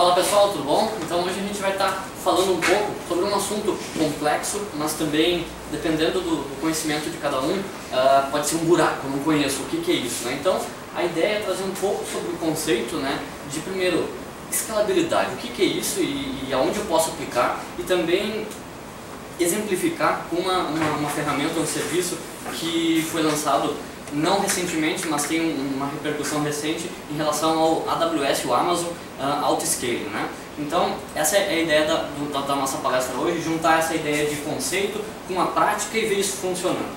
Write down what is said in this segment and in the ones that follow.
Fala pessoal, tudo bom? Então hoje a gente vai estar falando um pouco sobre um assunto complexo, mas também, dependendo do conhecimento de cada um, pode ser um buraco, eu não conheço o que é isso, né? Então a ideia é trazer um pouco sobre o conceito, né, de primeiro, escalabilidade, o que é isso e aonde eu posso aplicar, e também exemplificar com uma ferramenta, um serviço que foi lançado não recentemente, mas tem uma repercussão recente em relação ao AWS, o Amazon Autoscaling, né? Então, essa é a ideia da nossa palestra hoje, juntar essa ideia de conceito com a prática e ver isso funcionando.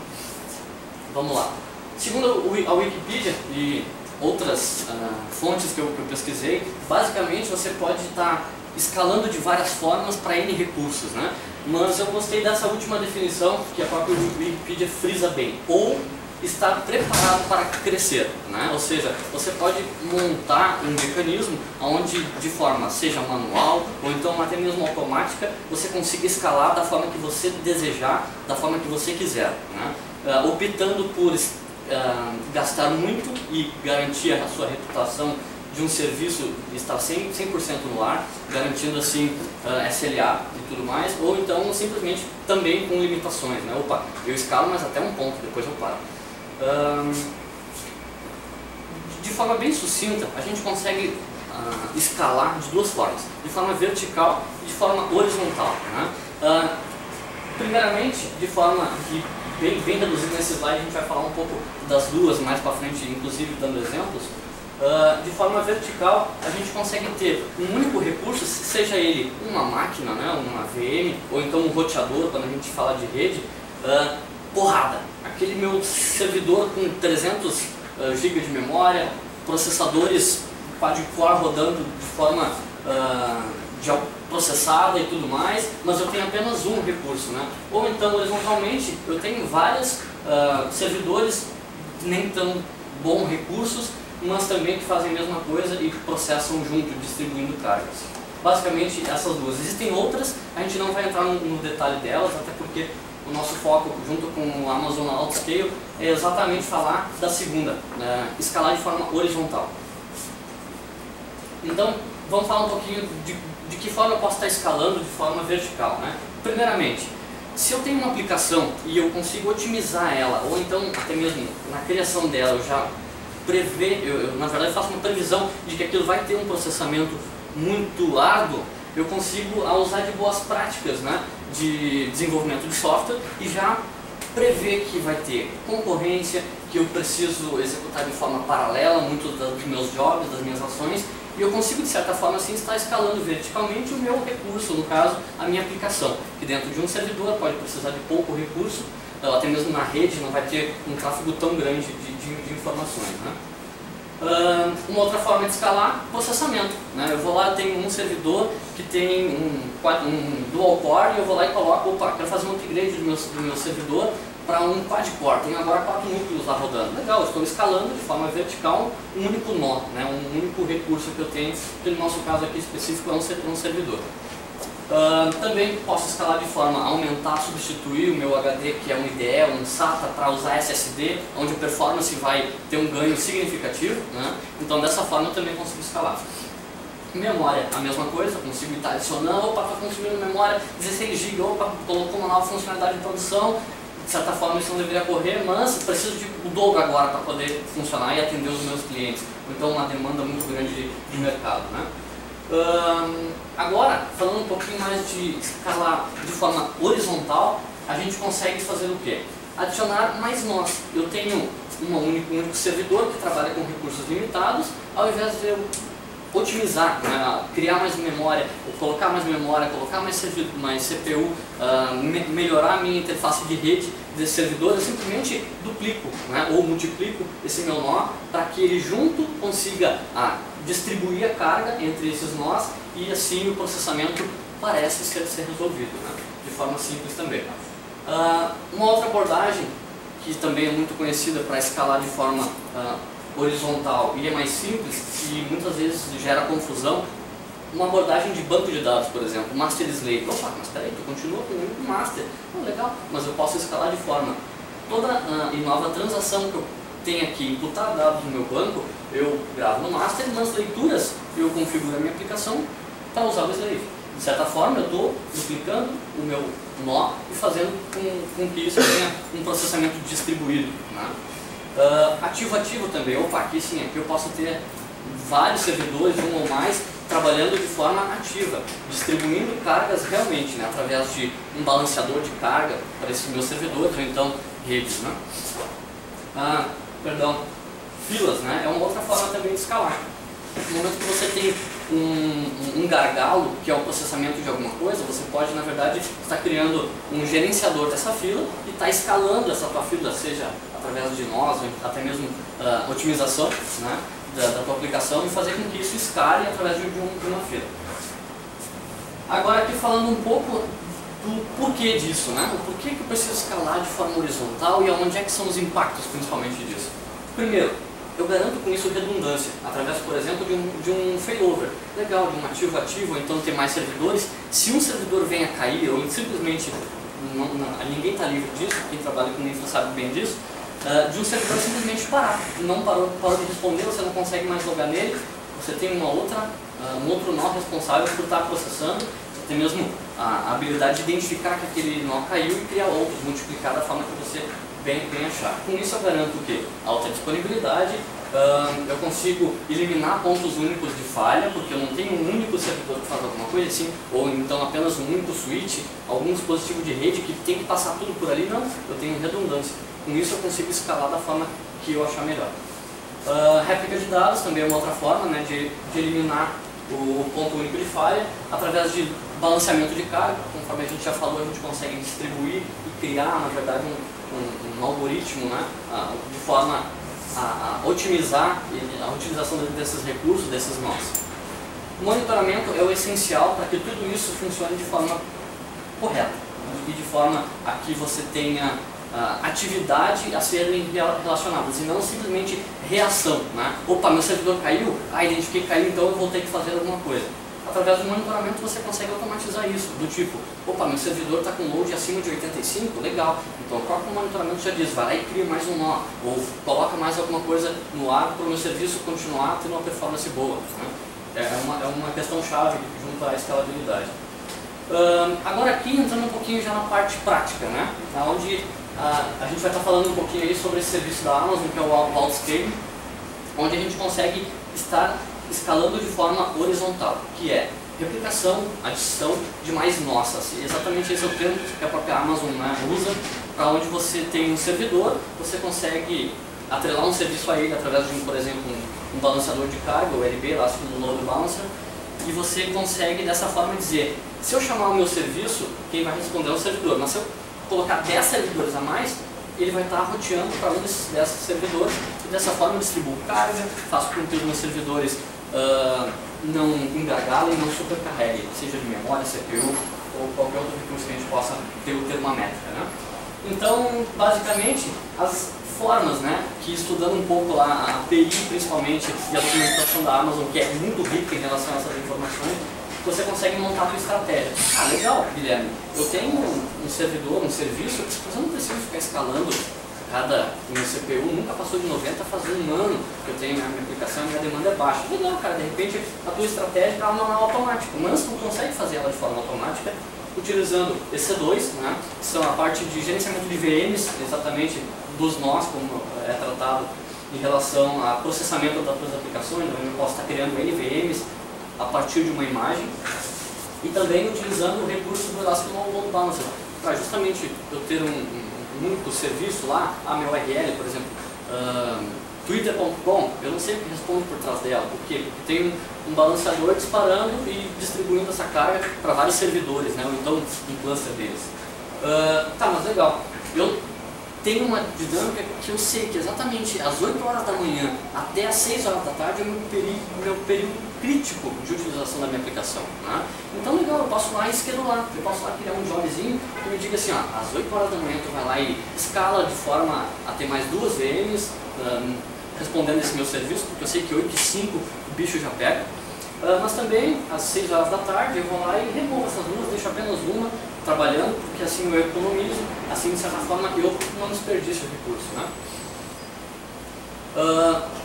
Vamos lá. Segundo a Wikipedia e outras fontes que eu pesquisei, basicamente você pode estar escalando de várias formas para N recursos, né? Mas eu gostei dessa última definição que a própria Wikipedia frisa bem, ou estar preparado para crescer, né? Ou seja, você pode montar um mecanismo onde, de forma seja manual ou então até mesmo automática, você consiga escalar da forma que você desejar, da forma que você quiser, né? Optando por gastar muito e garantir a sua reputação de um serviço estar 100% no ar, garantindo assim SLA e tudo mais, ou então simplesmente também com limitações, né? Opa, eu escalo, mas até um ponto, depois eu paro. De forma bem sucinta, a gente consegue escalar de duas formas, de forma vertical e de forma horizontal, né? Primeiramente, de forma que bem reduzida nesse slide, a gente vai falar um pouco das duas mais para frente, inclusive dando exemplos. De forma vertical, a gente consegue ter um único recurso, seja ele uma máquina, né, uma VM, ou então um roteador, quando a gente fala de rede, porrada. Aquele meu servidor com 300 GB de memória, processadores quad-core rodando de forma processada e tudo mais, mas eu tenho apenas um recurso, né? Ou então, horizontalmente, eu tenho vários servidores nem tão bons recursos, mas também que fazem a mesma coisa e processam junto, distribuindo cargas. Basicamente essas duas. Existem outras, a gente não vai entrar no detalhe delas, até porque o nosso foco, junto com o Amazon Autoscale, é exatamente falar da segunda, escalar de forma horizontal. Então, vamos falar um pouquinho de que forma eu posso estar escalando de forma vertical, né? Primeiramente, se eu tenho uma aplicação e eu consigo otimizar ela, ou então até mesmo na criação dela eu já prever, eu na verdade faço uma previsão de que aquilo vai ter um processamento muito árduo, eu consigo usar de boas práticas, né, de desenvolvimento de software e já prever que vai ter concorrência, que eu preciso executar de forma paralela muitos dos meus jobs, das minhas ações, e eu consigo de certa forma assim estar escalando verticalmente o meu recurso, no caso a minha aplicação, que dentro de um servidor pode precisar de pouco recurso, até mesmo na rede não vai ter um tráfego tão grande de informações, né? Uma outra forma de escalar, processamento, né? Eu vou lá, tenho um servidor que tem um dual core e eu vou lá e coloco, opa, quero fazer um upgrade do meu servidor para um quad core, tenho agora 4 núcleos lá rodando. Legal, eu estou escalando de forma vertical um único nó, né? Um único recurso que eu tenho, que no nosso caso aqui específico é um servidor. Também posso escalar de forma a aumentar, substituir o meu HD, que é um IDE, um SATA, para usar SSD, onde a performance vai ter um ganho significativo, né? Então dessa forma eu também consigo escalar. Memória, a mesma coisa, consigo estar adicionando, opa, estou consumindo memória 16 GB, opa, colocou uma nova funcionalidade de produção, de certa forma isso não deveria correr, mas preciso de o dobro agora para poder funcionar e atender os meus clientes, então uma demanda muito grande de mercado, né? Agora, falando um pouquinho mais de escalar de forma horizontal, a gente consegue fazer o quê? Adicionar mais nós. Eu tenho um único servidor que trabalha com recursos limitados, ao invés de eu otimizar, né, criar mais memória, colocar mais memória, colocar mais CPU, melhorar a minha interface de rede desse servidor, eu simplesmente duplico, né, ou multiplico esse meu nó para que ele junto consiga distribuir a carga entre esses nós e assim o processamento parece ser resolvido, né, de forma simples também. Uma outra abordagem que também é muito conhecida para escalar de forma horizontal e é mais simples e muitas vezes gera confusão, uma abordagem de banco de dados, por exemplo, master slave. Opa, mas peraí, tu continua com o único master, legal, mas eu posso escalar de forma toda e nova transação que eu tenho aqui, imputar dados no meu banco, eu gravo no master, nas leituras eu configuro a minha aplicação para usar o slave. De certa forma, eu estou duplicando o meu nó e fazendo com que isso tenha um processamento distribuído, né? Ativo-ativo também. Opa, aqui sim, aqui eu posso ter vários servidores, um ou mais, trabalhando de forma ativa, distribuindo cargas realmente, né, através de um balanceador de carga para esses meus servidores, ou então redes, né? Filas, né, é uma outra forma também de escalar. No momento que você tem um gargalo, que é o processamento de alguma coisa, você pode, na verdade, estar criando um gerenciador dessa fila e estar escalando essa tua fila, seja através de nós, ou até mesmo otimização, né, da tua aplicação, e fazer com que isso escale através de uma fila. Agora aqui falando um pouco do porquê disso, né? O porquê que eu preciso escalar de forma horizontal e aonde é que são os impactos principalmente disso. Primeiro, eu garanto com isso redundância, através, por exemplo, de um failover legal, de um ativo-ativo, ou então ter mais servidores. Se um servidor vem a cair, ou simplesmente, ninguém está livre disso, quem trabalha com infra sabe bem disso, de um servidor simplesmente parar, não parou de responder, você não consegue mais logar nele, você tem um outro nó responsável por estar processando, você tem mesmo a habilidade de identificar que aquele nó caiu e criar outros, multiplicar da forma que você bem achar. Com isso eu garanto o quê? Alta disponibilidade, eu consigo eliminar pontos únicos de falha, porque eu não tenho um único servidor que faz alguma coisa assim, ou então apenas um único switch, algum dispositivo de rede que tem que passar tudo por ali, não, eu tenho redundância. Com isso eu consigo escalar da forma que eu achar melhor. Réplica de dados também é uma outra forma, né, de eliminar o ponto único de falha, através de balanceamento de carga. Conforme a gente já falou, a gente consegue distribuir e criar, na verdade, um algoritmo, né, de forma a otimizar a utilização desses recursos, desses nós. O monitoramento é o essencial para que tudo isso funcione de forma correta e de forma a que você tenha atividade a serem relacionadas e não simplesmente reação, né? Opa, meu servidor caiu, identifiquei que caiu, então eu vou ter que fazer alguma coisa. Através do monitoramento você consegue automatizar isso, do tipo, opa, meu servidor está com load acima de 85, legal, então o próprio monitoramento já diz, vai lá e cria mais um nó, ou coloca mais alguma coisa no ar para o meu serviço continuar tendo uma performance boa, né? É uma questão chave junto à escalabilidade. Agora aqui entrando um pouquinho já na parte prática, né? Onde a gente vai estar falando um pouquinho aí sobre esse serviço da Amazon, que é o Vault Scaling, onde a gente consegue estar escalando de forma horizontal, que é replicação, adição de mais nossas. Exatamente esse é o termo que a própria Amazon, né, usa, para onde você tem um servidor, você consegue atrelar um serviço a ele através de, por exemplo, um balanceador de carga, o LB, lá no Load Balancer, e você consegue dessa forma dizer, se eu chamar o meu serviço, quem vai responder é o servidor, mas se eu colocar 10 servidores a mais, ele vai estar roteando para um desses 10 servidores, e dessa forma eu distribuo carga, faço com que os meus servidores não engargalem e não supercarreguem, seja de memória, CPU ou qualquer outro recurso que a gente possa ter uma métrica, né? Então, basicamente, as formas, né, que estudando um pouco lá a API principalmente e a documentação da Amazon, que é muito rica em relação a essas informações, você consegue montar a sua estratégia. Legal, Guilherme, eu tenho um servidor, um serviço, mas eu não preciso ficar escalando meu CPU nunca passou de 90 faz um ano que eu tenho a minha aplicação e minha demanda é baixa. Legal, cara, de repente a tua estratégia ela não é automática, mas tu consegue fazer ela de forma automática utilizando EC2, né, que são a parte de gerenciamento de VMs, exatamente dos nós, como é tratado em relação ao processamento das tuas aplicações. Eu posso estar criando NVMs a partir de uma imagem e também utilizando o recurso do Elastic Load Balancer para justamente eu ter um único serviço lá, a meu URL, por exemplo, twitter.com, eu não sei o que responde por trás dela. Por quê? Porque tem um balanceador disparando e distribuindo essa carga para vários servidores, né? Ou então um cluster deles. Mas legal. Eu tenho uma dinâmica que eu sei que exatamente às 8 horas da manhã até às 6 horas da tarde é o meu período crítico de utilização da minha aplicação, né? Então legal, eu posso lá esquedular, eu posso lá criar um jobzinho que me diga assim, às 8 horas da manhã tu vai lá e escala de forma a ter mais 2 VMs respondendo esse meu serviço, porque eu sei que 8 e 5 o bicho já pega. Mas também às 6 horas da tarde eu vou lá e removo essas duas, deixo apenas uma trabalhando, porque assim eu economizo, assim de certa forma eu não desperdiço o recurso, né?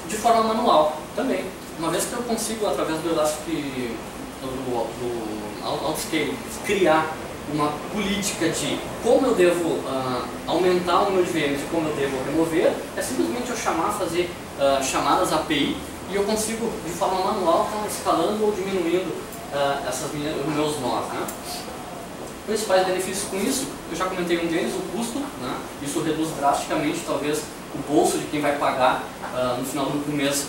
De forma manual também. Uma vez que eu consigo, através do Elastic do Autoscale criar uma política de como eu devo aumentar o número de VMs e como eu devo remover, é simplesmente eu fazer chamadas API e eu consigo de forma manual estar escalando ou diminuindo os meus nós. Né? Principais benefícios com isso, eu já comentei um deles, o custo, né? Isso reduz drasticamente talvez o bolso de quem vai pagar no final do mês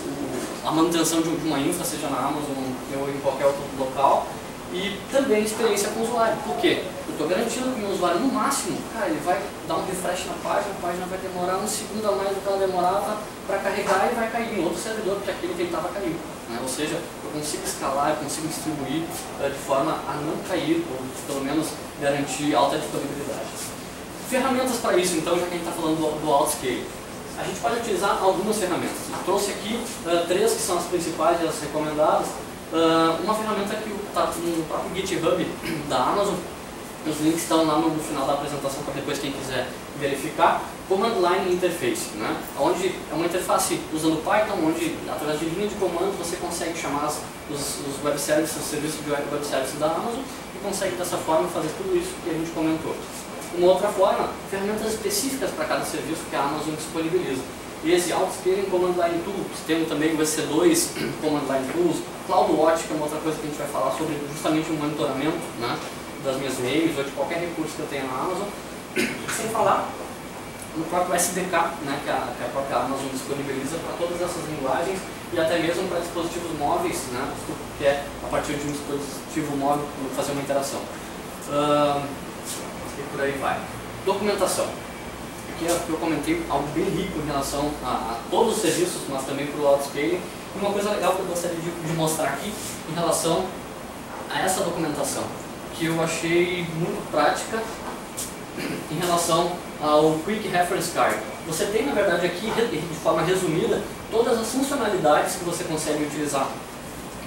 a manutenção de uma infra, seja na Amazon ou em qualquer outro local. E também experiência com o usuário. Por quê? Eu estou garantindo que o meu usuário, no máximo, cara, ele vai dar um refresh na página, a página vai demorar um segundo a mais do que ela demorava para carregar e vai cair em outro servidor, porque aquele que ele estava caiu. Né? Ou seja, eu consigo escalar, eu consigo distribuir de forma a não cair, ou pelo menos garantir alta disponibilidade. Ferramentas para isso, então, já que a gente está falando do Autoscale. A gente pode utilizar algumas ferramentas. Eu trouxe aqui 3 que são as principais e as recomendadas. Uma ferramenta que está no próprio GitHub da Amazon, os links estão lá no final da apresentação para depois quem quiser verificar. Command Line Interface, né? Onde é uma interface usando Python, onde através de linha de comando você consegue chamar os web services, os serviços de web services da Amazon e consegue dessa forma fazer tudo isso que a gente comentou. Uma outra forma, ferramentas específicas para cada serviço que a Amazon disponibiliza. E esse Autoscaling Command Line Tools, temos também o EC2 Command Line Tools, CloudWatch, que é uma outra coisa que a gente vai falar sobre justamente o monitoramento, né, das minhas VMs ou de qualquer recurso que eu tenha na Amazon. Sem falar no próprio SDK, né, que a própria Amazon disponibiliza para todas essas linguagens e até mesmo para dispositivos móveis, né, que é a partir de um dispositivo móvel fazer uma interação. E por aí vai. Documentação. Aqui eu comentei algo bem rico em relação a todos os serviços, mas também para o Autoscaling. E uma coisa legal que eu gostaria de mostrar aqui em relação a essa documentação, que eu achei muito prática em relação ao Quick Reference Card. Você tem, na verdade, aqui, de forma resumida, todas as funcionalidades que você consegue utilizar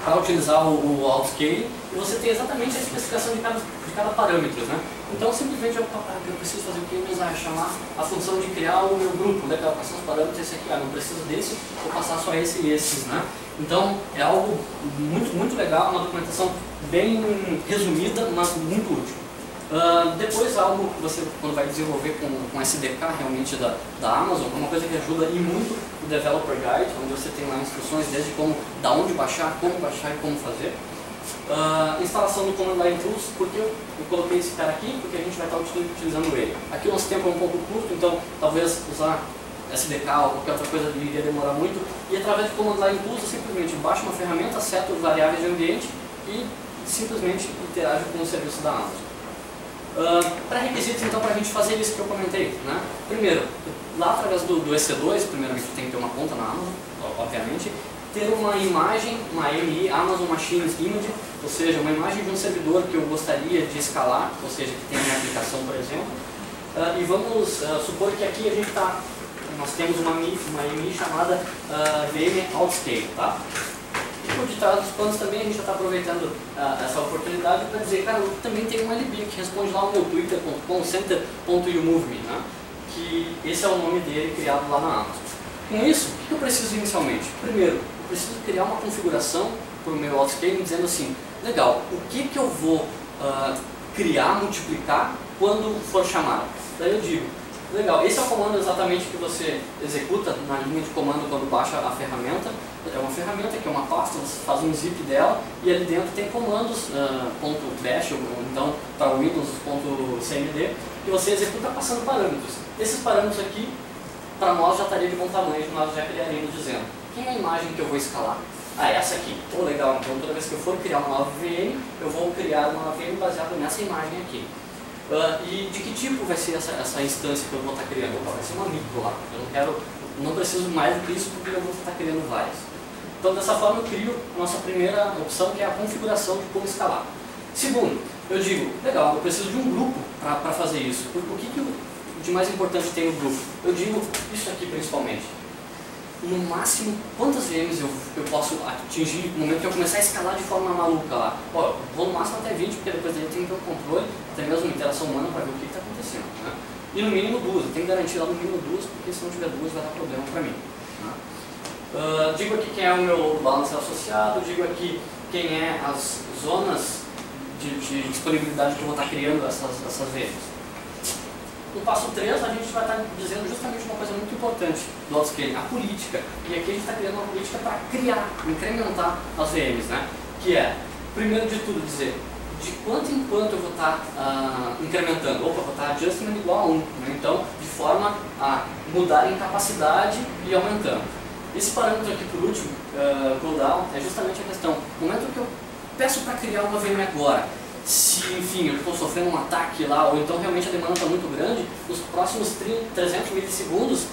para utilizar o Autoscaling, e você tem exatamente a especificação de cada parâmetro, né? Então, simplesmente eu preciso fazer o que? Chamar a função de criar o meu grupo, né? Quais são os parâmetros, esse aqui, não preciso desse, vou passar só esse e esses, né? Então, é algo muito legal, uma documentação bem resumida, mas muito útil. Depois, algo que você, quando vai desenvolver com SDK realmente da Amazon, é uma coisa que ajuda e muito o Developer Guide, onde você tem lá instruções desde da onde baixar, como baixar e como fazer. Instalação do Command Line Tools, porque eu coloquei esse cara aqui, porque a gente vai estar utilizando ele. Aqui o nosso tempo é um pouco curto, então talvez usar SDK ou qualquer outra coisa iria demorar muito. E através do Command Line Tools, eu simplesmente baixo uma ferramenta, seto variáveis de ambiente e simplesmente interajo com o serviço da Amazon. Pré-requisitos, então, para a gente fazer isso que eu comentei, né? Primeiro, lá através do EC2, primeiramente tem que ter uma conta na Amazon, obviamente, ter uma imagem, uma AMI, Amazon Machines Image, ou seja, uma imagem de um servidor que eu gostaria de escalar, ou seja, que tem a minha aplicação, por exemplo, e vamos supor que aqui nós temos uma AMI chamada VM Autoscale, tá? E por detrás dos planos também a gente já está aproveitando essa oportunidade para dizer, cara, eu também tenho um LB que responde lá no meu twitter.com, center.umove.me, né? Que esse é o nome dele criado lá na Amazon. Com isso, o que eu preciso inicialmente? Primeiro, eu preciso criar uma configuração para o meu Autoscaling dizendo assim, legal, o que eu vou criar, multiplicar quando for chamado? Daí eu digo, legal, esse é o comando exatamente que você executa na linha de comando quando baixa a ferramenta. É uma ferramenta que é uma pasta, você faz um zip dela e ali dentro tem comandos .bash ou então para Windows .cmd que você executa passando parâmetros. Esses parâmetros aqui, para nós já estaria de bom tamanho, nós já criaríamos dizendo quem é a imagem que eu vou escalar? Essa aqui. Legal, então toda vez que eu for criar uma nova VM, eu vou criar uma VM baseada nessa imagem aqui. E de que tipo vai ser essa instância que eu vou estar criando? Vai ser uma micro lá. Eu não preciso mais do que isso porque eu vou estar criando várias. Então dessa forma eu crio a nossa primeira opção, que é a configuração de como escalar. Segundo, eu digo, legal, eu preciso de um grupo para fazer isso. O que de mais importante tem no grupo? Eu digo isso aqui principalmente. No máximo, quantas VMs eu posso atingir no momento que eu começar a escalar de forma maluca lá? Vou no máximo até 20, porque depois daí eu tenho que ter o controle, até mesmo interação humana para ver o que está acontecendo. Né? E no mínimo 2, eu tenho que garantir lá no mínimo 2, porque se não tiver 2 vai dar problema para mim. Né? Digo aqui quem é o meu balanceiro associado, digo aqui quem é as zonas de disponibilidade que eu vou estar criando essas VMs. No passo 3, a gente vai estar dizendo justamente uma coisa muito importante do autoscaling, a política. E aqui a gente está criando uma política para criar, incrementar as VMs, né? Que é, primeiro de tudo, dizer de quanto em quanto eu vou estar incrementando. Opa, vou estar adjustment igual a 1. Né? Então, de forma a mudar em capacidade e aumentando. Esse parâmetro aqui, por último, cooldown, é justamente a questão. No momento que eu peço para criar uma VM agora, se, enfim, eu estou sofrendo um ataque lá, ou então realmente a demanda está muito grande, nos próximos 300 milissegundos,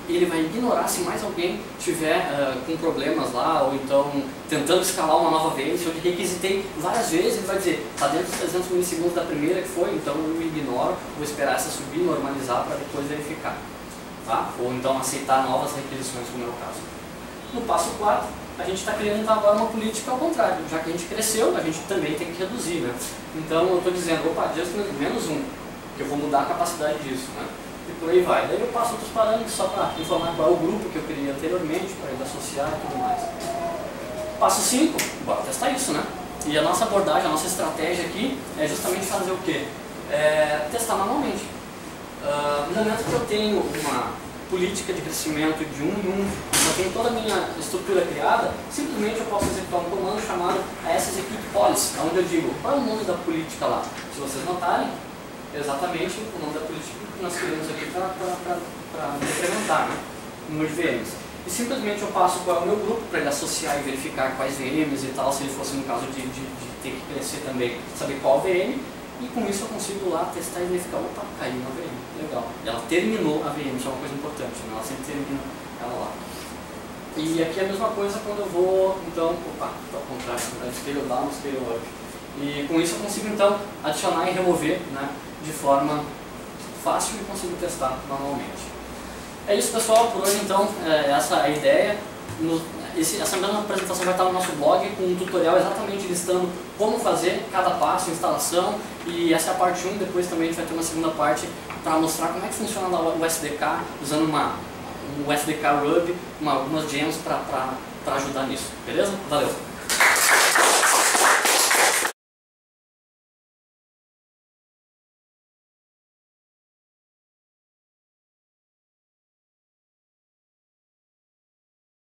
ele vai ignorar se mais alguém tiver com problemas lá, ou então tentando escalar uma nova VM. Se eu requisitei várias vezes, ele vai dizer, está dentro dos 300 milissegundos da primeira que foi, então eu ignoro, vou esperar essa subir, normalizar para depois verificar. Tá? Ou então aceitar novas requisições, como é o caso. No passo 4, a gente está criando então, agora uma política ao contrário. Já que a gente cresceu, a gente também tem que reduzir. Né? Então eu estou dizendo, opa, adjustment menos 1, que eu vou mudar a capacidade disso. Né? E por aí vai. Daí eu passo outros parâmetros só para informar qual é o grupo que eu criei anteriormente, para ele associar e tudo mais. Passo 5, bora testar isso, né? E a nossa abordagem, a nossa estratégia aqui é justamente fazer o quê? Testar manualmente. No momento que eu tenho uma política de crescimento de 1 em 1, eu tenho toda a minha estrutura criada, simplesmente eu posso executar um comando chamado execute policy, onde eu digo qual é o nome da política lá. Se vocês notarem, exatamente o nome da política que nós criamos aqui para incrementar, né, o número de VMs. E simplesmente eu passo qual é o meu grupo para ele associar e verificar quais VMs e tal, se ele fosse no caso de ter que crescer também, saber qual VM, e com isso eu consigo lá testar e verificar, opa, caiu uma VM, legal. Ela terminou a VM, isso é uma coisa importante, né? Ela sempre termina ela lá. E aqui é a mesma coisa quando eu vou, então, opa, ao contrário, scale down, scale up. E com isso eu consigo então adicionar e remover, né, de forma fácil e consigo testar manualmente. É isso, pessoal, por hoje então, essa é a ideia. Essa mesma apresentação vai estar no nosso blog com um tutorial exatamente listando como fazer cada passo, instalação, e essa é a parte 1, depois também a gente vai ter uma segunda parte para mostrar como é que funciona o SDK, usando um SDK Ruby, algumas gems para ajudar nisso, beleza? Valeu!